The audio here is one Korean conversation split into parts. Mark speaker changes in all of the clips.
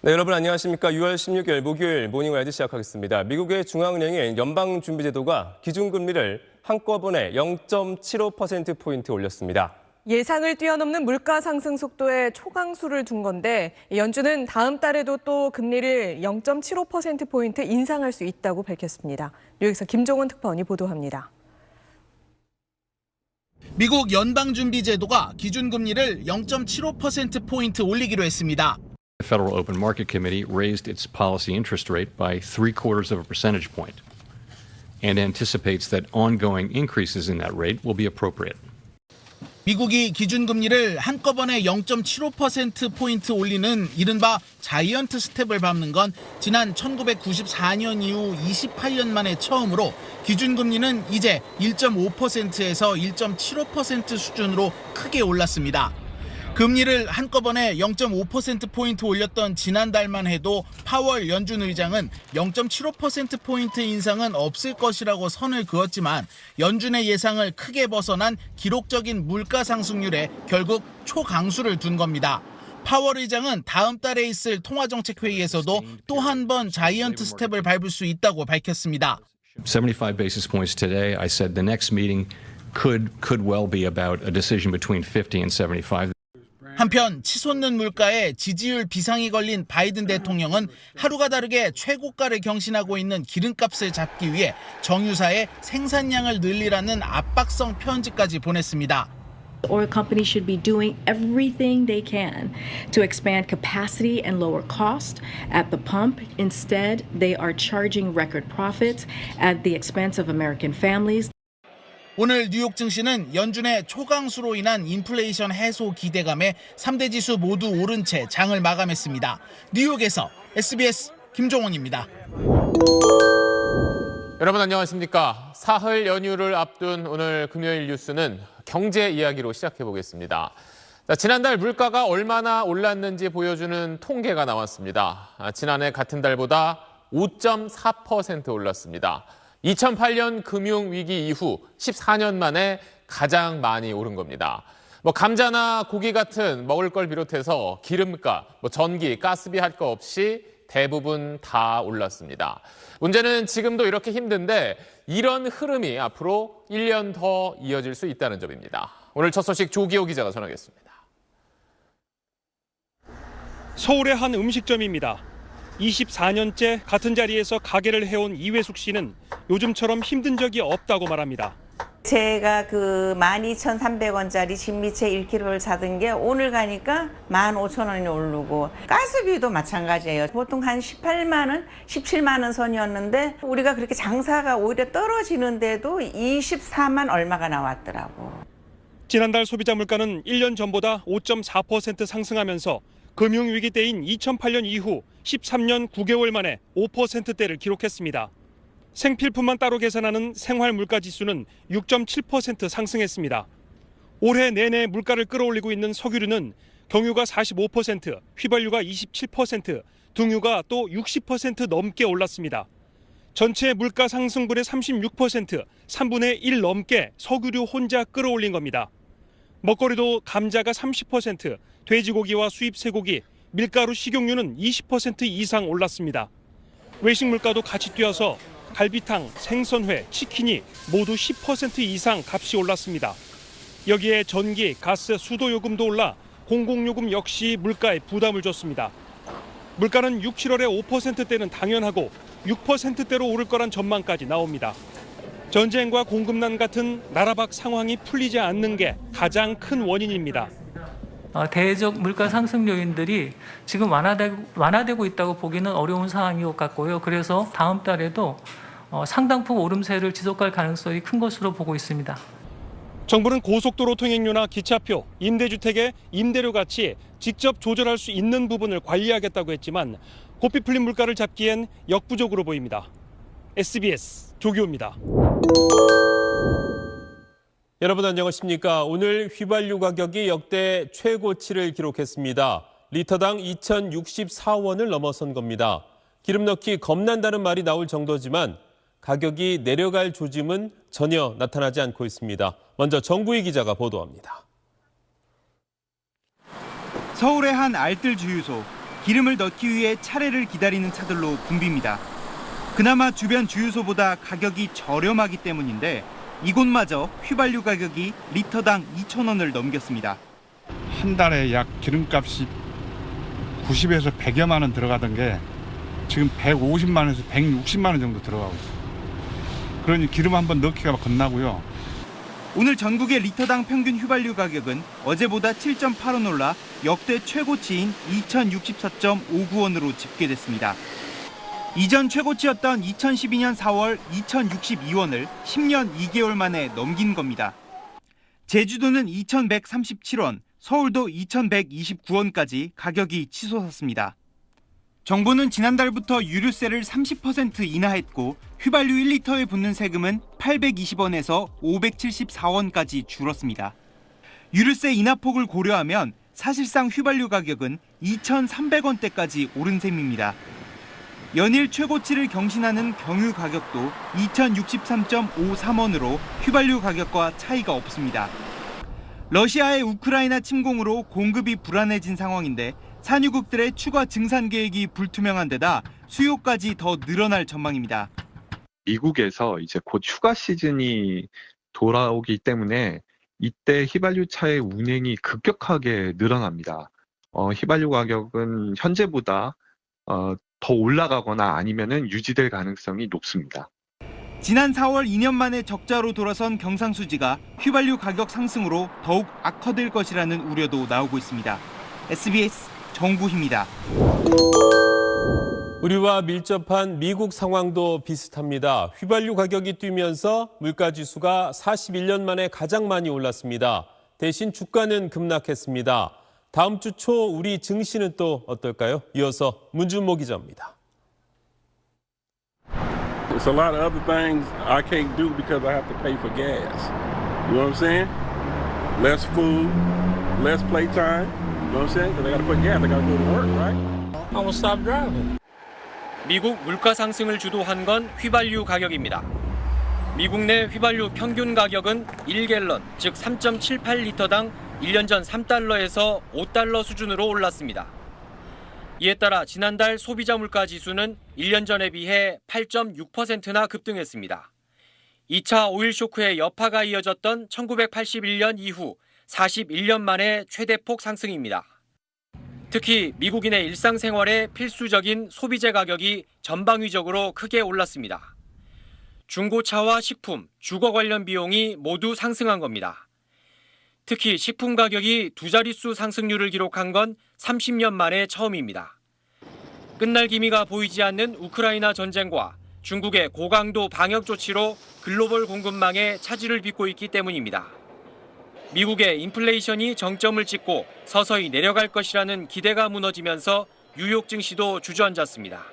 Speaker 1: 네, 여러분 안녕하십니까. 6월 16일 목요일 모닝와이드 시작하겠습니다. 미국의 중앙은행인 연방준비제도가 기준금리를 한꺼번에 0.75%포인트 올렸습니다.
Speaker 2: 예상을 뛰어넘는 물가 상승 속도에 초강수를 둔 건데 연준은 다음 달에도 또 금리를 0.75%포인트 인상할 수 있다고 밝혔습니다. 뉴욕에서 김종원 특파원이 보도합니다.
Speaker 3: 미국 연방준비제도가 기준금리를 0.75%포인트 올리기로 했습니다.
Speaker 4: The Federal Open Market Committee raised its policy interest rate by 0.75 of a percentage point and anticipates that ongoing increases in that rate will be appropriate.
Speaker 3: 미국이 기준금리를 한꺼번에 0.75%포인트 올리는 이른바 자이언트 스텝을 밟는 건 지난 1994년 이후 28년 만에 처음으로 기준금리는 이제 1.5%에서 1.75% 수준으로 크게 올랐습니다. 금리를 한꺼번에 0.5%포인트 올렸던 지난달만 해도 파월 연준 의장은 0.75%포인트 인상은 없을 것이라고 선을 그었지만 연준의 예상을 크게 벗어난 기록적인 물가 상승률에 결국 초강수를 둔 겁니다. 파월 의장은 다음 달에 있을 통화정책회의에서도 또 한 번 자이언트 스텝을 밟을 수 있다고 밝혔습니다.
Speaker 4: 75 basis points today. I said the next meeting could well be about a decision between 50 and 75.
Speaker 3: 한편 치솟는 물가에 지지율 비상이 걸린 바이든 대통령은 하루가 다르게 최고가를 경신하고 있는 기름값을 잡기 위해 정유사의 생산량을 늘리라는 압박성 편지까지 보냈습니다.
Speaker 5: Oil companies should be doing everything they can to expand capacity and lower cost at the pump. Instead, they are charging record profits at the expense of American families.
Speaker 3: 오늘 뉴욕 증시는 연준의 초강수로 인한 인플레이션 해소 기대감에 3대 지수 모두 오른 채 장을 마감했습니다. 뉴욕에서 SBS 김종원입니다.
Speaker 6: 여러분 안녕하십니까. 사흘 연휴를 앞둔 오늘 금요일 뉴스는 경제 이야기로 시작해 보겠습니다. 지난달 물가가 얼마나 올랐는지 보여주는 통계가 나왔습니다. 지난해 같은 달보다 5.4% 올랐습니다. 2008년 금융위기 이후 14년 만에 가장 많이 오른 겁니다. 감자나 고기 같은 먹을 걸 비롯해서 기름값, 전기, 가스비 할 거 없이 대부분 다 올랐습니다. 문제는 지금도 이렇게 힘든데 이런 흐름이 앞으로 1년 더 이어질 수 있다는 점입니다. 오늘 첫 소식 조기호 기자가 전하겠습니다.
Speaker 7: 서울의 한 음식점입니다. 24년째 같은 자리에서 가게를 해온 이회숙 씨는 요즘처럼 힘든 적이 없다고 말합니다.
Speaker 8: 제가 그 12,300원짜리 진미채 1kg를 사던 게 오늘 가니까 15,000원이 오르고 가스비도 마찬가지예요. 보통 한 18만 원, 17만 원 선이었는데 우리가 그렇게 장사가 오히려 떨어지는데도 24만 얼마가 나왔더라고.
Speaker 7: 지난달 소비자 물가는 1년 전보다 5.4% 상승하면서 금융위기 때인 2008년 이후 13년 9개월 만에 5%대를 기록했습니다. 생필품만 따로 계산하는 생활물가지수는 6.7% 상승했습니다. 올해 내내 물가를 끌어올리고 있는 석유류는 경유가 45%, 휘발유가 27%, 등유가 또 60% 넘게 올랐습니다. 전체 물가 상승분의 36%, 3분의 1 넘게 석유류 혼자 끌어올린 겁니다. 먹거리도 감자가 30%, 돼지고기와 수입 쇠고기, 밀가루 식용유는 20% 이상 올랐습니다. 외식 물가도 같이 뛰어서 갈비탕, 생선회, 치킨이 모두 10% 이상 값이 올랐습니다. 여기에 전기, 가스, 수도요금도 올라 공공요금 역시 물가에 부담을 줬습니다. 물가는 6, 7월에 5%대는 당연하고 6%대로 오를 거란 전망까지 나옵니다. 전쟁과 공급난 같은 나라밖 상황이 풀리지 않는 게 가장 큰 원인입니다.
Speaker 9: 대외적 물가 상승 요인들이 지금 완화되고 있다고 보기는 어려운 상황인 것 같고요. 그래서 다음 달에도 상당폭 오름세를 지속할 가능성이 큰 것으로 보고 있습니다.
Speaker 7: 정부는 고속도로 통행료나 기차표, 임대주택의 임대료 같이 직접 조절할 수 있는 부분을 관리하겠다고 했지만 고삐 풀린 물가를 잡기엔 역부족으로 보입니다. SBS 조기호입니다.
Speaker 1: 여러분 안녕하십니까. 오늘 휘발유 가격이 역대 최고치를 기록했습니다. 리터당 2,064원을 넘어선 겁니다. 기름 넣기 겁난다는 말이 나올 정도지만 가격이 내려갈 조짐은 전혀 나타나지 않고 있습니다. 먼저 정부희 기자가 보도합니다.
Speaker 10: 서울의 한 알뜰 주유소, 기름을 넣기 위해 차례를 기다리는 차들로 붐빕니다. 그나마 주변 주유소보다 가격이 저렴하기 때문인데 이곳마저 휘발유 가격이 리터당 2,000원을 넘겼습니다.
Speaker 11: 한 달에 약 기름값이 90에서 100여만 원 들어가던 게 지금 150만 원에서 160만 원 정도 들어가고 있어요. 그러니 기름 한번 넣기가 겁나고요.
Speaker 10: 오늘 전국의 리터당 평균 휘발유 가격은 어제보다 7.8원 올라 역대 최고치인 2,064.59원으로 집계됐습니다. 이전 최고치였던 2012년 4월 2,062원을 10년 2개월 만에 넘긴 겁니다. 제주도는 2,137원, 서울도 2,129원까지 가격이 치솟았습니다. 정부는 지난달부터 유류세를 30% 인하했고 휘발유 1리터에 붙는 세금은 820원에서 574원까지 줄었습니다. 유류세 인하폭을 고려하면 사실상 휘발유 가격은 2,300원대까지 오른 셈입니다. 연일 최고치를 경신하는 경유 가격도 2,063.53원으로 휘발유 가격과 차이가 없습니다. 러시아의 우크라이나 침공으로 공급이 불안해진 상황인데 산유국들의 추가 증산 계획이 불투명한 데다 수요까지 더 늘어날 전망입니다.
Speaker 12: 미국에서 이제 곧 휴가 시즌이 돌아오기 때문에 이때 휘발유차의 운행이 급격하게 늘어납니다. 휘발유 가격은 현재보다 더 올라가거나 아니면은 유지될 가능성이 높습니다.
Speaker 10: 지난 4월 2년 만에 적자로 돌아선 경상수지가 휘발유 가격 상승으로 더욱 악화될 것이라는 우려도 나오고 있습니다. SBS 정부희입니다.
Speaker 1: 우리와 밀접한 미국 상황도 비슷합니다. 휘발유 가격이 뛰면서 물가지수가 41년 만에 가장 많이 올랐습니다. 대신 주가는 급락했습니다. 다음 주 초 우리 증시는 또 어떨까요? 이어서 문준모 기자입니다.
Speaker 13: It's a lot of other things I can't do because I have to pay for gas. You know what I'm saying? Less food, less playtime. You know what I'm saying? Because I got to put gas. I got to go to work, right? I will stop driving.
Speaker 14: 미국 물가 상승을 주도한 건 휘발유 가격입니다. 미국 내 휘발유 평균 가격은 1갤런, 즉 3.78리터당 1년 전 3달러에서 5달러 수준으로 올랐습니다. 이에 따라 지난달 소비자 물가 지수는 1년 전에 비해 8.6%나 급등했습니다. 2차 오일 쇼크의 여파가 이어졌던 1981년 이후 41년 만에 최대폭 상승입니다. 특히 미국인의 일상생활에 필수적인 소비재 가격이 전방위적으로 크게 올랐습니다. 중고차와 식품, 주거 관련 비용이 모두 상승한 겁니다. 특히 식품 가격이 두 자릿수 상승률을 기록한 건 30년 만에 처음입니다. 끝날 기미가 보이지 않는 우크라이나 전쟁과 중국의 고강도 방역 조치로 글로벌 공급망에 차질을 빚고 있기 때문입니다. 미국의 인플레이션이 정점을 찍고 서서히 내려갈 것이라는 기대가 무너지면서 뉴욕 증시도 주저앉았습니다.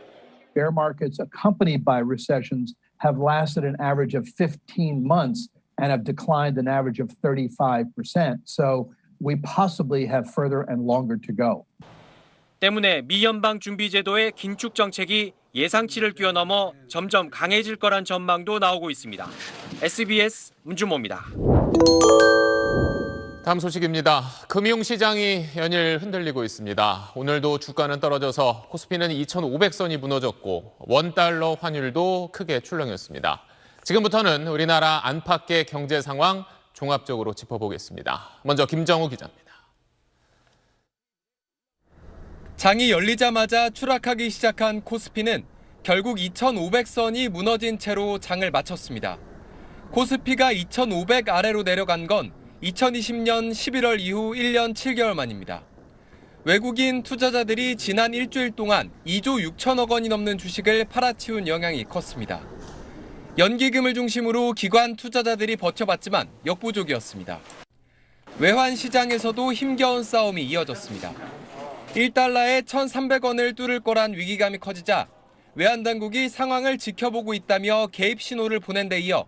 Speaker 15: Bear markets accompanied by recessions have lasted an average of 15 months and have declined an average of 35%. So we possibly have further and longer to go.
Speaker 14: 때문에 미 연방 준비 제도의 긴축 정책이 예상치를 뛰어넘어 점점 강해질 거란 전망도 나오고 있습니다. SBS 문준모입니다.
Speaker 6: 다음 소식입니다. 금융시장이 연일 흔들리고 있습니다. 오늘도 주가는 떨어져서 코스피는 2,500선이 무너졌고 원달러 환율도 크게 출렁였습니다. 지금부터는 우리나라 안팎의 경제 상황 종합적으로 짚어보겠습니다. 먼저 김정우 기자입니다.
Speaker 16: 장이 열리자마자 추락하기 시작한 코스피는 결국 2,500선이 무너진 채로 장을 마쳤습니다. 코스피가 2,500 아래로 내려간 건 2020년 11월 이후 1년 7개월 만입니다. 외국인 투자자들이 지난 일주일 동안 2조 6천억 원이 넘는 주식을 팔아치운 영향이 컸습니다. 연기금을 중심으로 기관 투자자들이 버텨봤지만 역부족이었습니다. 외환 시장에서도 힘겨운 싸움이 이어졌습니다. 1달러에 1,300원을 뚫을 거란 위기감이 커지자 외환당국이 상황을 지켜보고 있다며 개입 신호를 보낸 데 이어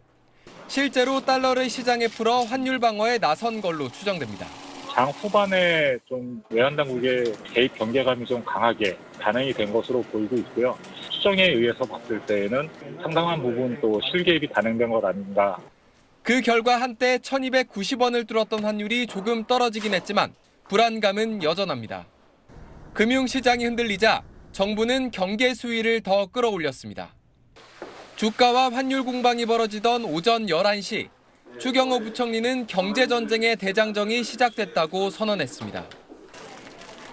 Speaker 16: 실제로 달러를 시장에 풀어 환율 방어에 나선 걸로 추정됩니다.
Speaker 17: 장 후반에 좀 외환당국의 개입 경계감이 좀 강하게 반영이 된 것으로 보이고 있고요. 추정에 의해서 봤을 때에는 상당한 부분 또 실개입이 단행된 것 아닌가.
Speaker 16: 그 결과 한때 1,290원을 뚫었던 환율이 조금 떨어지긴 했지만 불안감은 여전합니다. 금융시장이 흔들리자 정부는 경계 수위를 더 끌어올렸습니다. 주가와 환율 공방이 벌어지던 오전 11시, 추경호 부총리는 경제전쟁의 대장정이 시작됐다고 선언했습니다.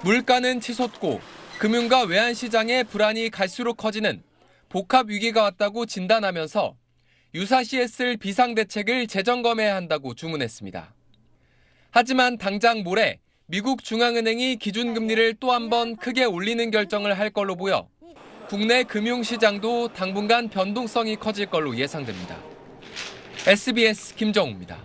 Speaker 16: 물가는 치솟고 금융과 외환시장의 불안이 갈수록 커지는 복합 위기가 왔다고 진단하면서 유사시에 쓸 비상대책을 재점검해야 한다고 주문했습니다. 하지만 당장 모레 미국 중앙은행이 기준금리를 또 한 번 크게 올리는 결정을 할 걸로 보여 국내 금융시장도 당분간 변동성이 커질 걸로 예상됩니다. SBS 김정우입니다.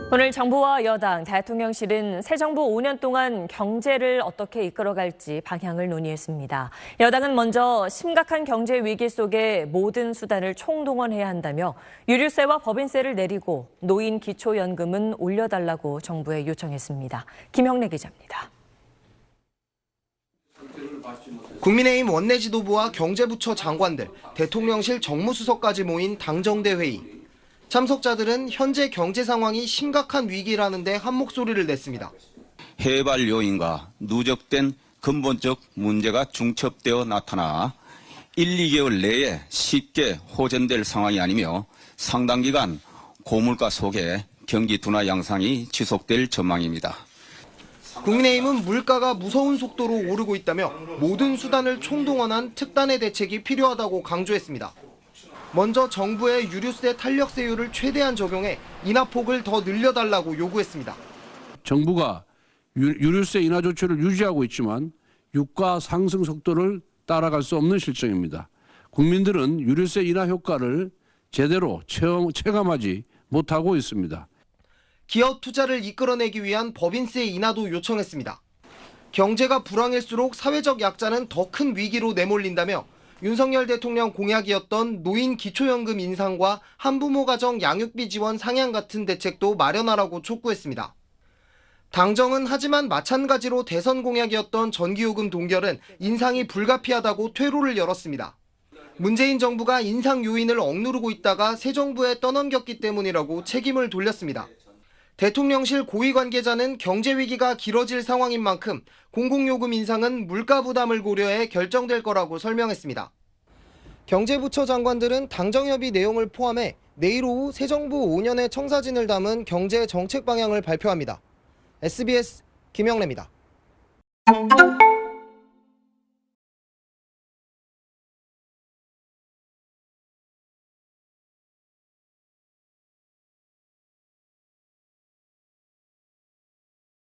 Speaker 18: 오늘 정부와 여당, 대통령실은 새 정부 5년 동안 경제를 어떻게 이끌어갈지 방향을 논의했습니다. 여당은 먼저 심각한 경제 위기 속에 모든 수단을 총동원해야 한다며 유류세와 법인세를 내리고 노인 기초연금은 올려달라고 정부에 요청했습니다. 김형래 기자입니다.
Speaker 19: 국민의힘 원내지도부와 경제부처 장관들, 대통령실 정무수석까지 모인 당정대 회의. 참석자들은 현재 경제 상황이 심각한 위기라는데 한 목소리를 냈습니다.
Speaker 20: 해발 요인과 누적된 근본적 문제가 중첩되어 나타나 1, 2개월 내에 쉽게 호전될 상황이 아니며 상당 기간 고물가 속에 경기 둔화 양상이 지속될 전망입니다.
Speaker 19: 국민의힘은 물가가 무서운 속도로 오르고 있다며 모든 수단을 총동원한 특단의 대책이 필요하다고 강조했습니다. 먼저 정부의 유류세 탄력세율을 최대한 적용해 인하폭을 더 늘려달라고 요구했습니다.
Speaker 21: 정부가 유류세 인하 조치를 유지하고 있지만 유가 상승 속도를 따라갈 수 없는 실정입니다. 국민들은 유류세 인하 효과를 제대로 체감하지 못하고 있습니다.
Speaker 19: 기업 투자를 이끌어내기 위한 법인세 인하도 요청했습니다. 경제가 불황일수록 사회적 약자는 더 큰 위기로 내몰린다며 윤석열 대통령 공약이었던 노인 기초연금 인상과 한부모 가정 양육비 지원 상향 같은 대책도 마련하라고 촉구했습니다. 당정은 하지만 마찬가지로 대선 공약이었던 전기요금 동결은 인상이 불가피하다고 퇴로를 열었습니다. 문재인 정부가 인상 요인을 억누르고 있다가 새 정부에 떠넘겼기 때문이라고 책임을 돌렸습니다. 대통령실 고위 관계자는 경제 위기가 길어질 상황인 만큼 공공요금 인상은 물가 부담을 고려해 결정될 거라고 설명했습니다. 경제부처 장관들은 당정협의 내용을 포함해 내일 오후 새 정부 5년의 청사진을 담은 경제 정책 방향을 발표합니다. SBS 김영래입니다.